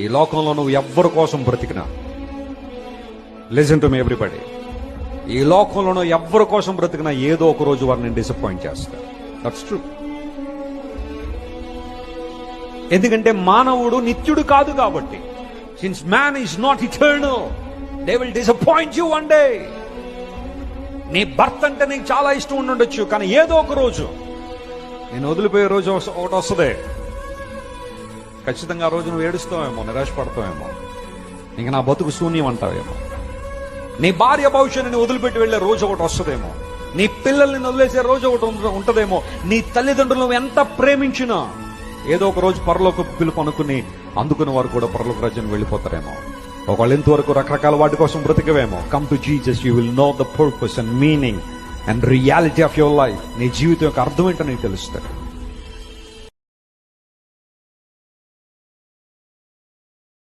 ఈ లోకంలో నువ్వు ఎవ్వరి కోసం బ్రతికినా, లిసన్ టు మీ ఎవ్రీబడి, ఈ లోకంలో నువ్వు ఎవ్వరి కోసం బ్రతికినా ఏదో ఒక రోజు వారిని డిసప్పాయింట్ చేస్తా. That's true. ఎందుకంటే మానవుడు నిత్యుడు కాదు కాబట్టి. Since man is not eternal, they will disappoint you one day. నీ భర్త అంటే నీకు చాలా ఇష్టం ఉండుండొచ్చు, కానీ ఏదో ఒక రోజు నేను వదిలిపోయే రోజు ఒకటి వస్తుంది. ఖచ్చితంగా ఆ రోజు నువ్వు ఏడుస్తావేమో, నిరాశపడతావేమో, ఇంక నా బతుకు శూన్యం అంటావేమో. నీ భార్య భవిష్యత్తుని వదిలిపెట్టి వెళ్లే రోజు ఒకటి వస్తుందేమో, నీ పిల్లల్ని వదిలేసే రోజు ఒకటి ఉంటదేమో. నీ తల్లిదండ్రులు నువ్వు ఎంత ప్రేమించినా ఏదో ఒక రోజు పరలోక పిలుపు అనుకుని అందుకుని వారు కూడా పరలోక రాజ్యానికి వెళ్ళిపోతారేమో. ఒకళ్ళు ఇంతవరకు రకరకాల వాటి కోసం బ్రతికవేమో. Come to Jesus, you will know the purpose and meaning and reality of your life. నీ జీవితం యొక్క అర్థం ఏంటో నీకు తెలుస్తుంది.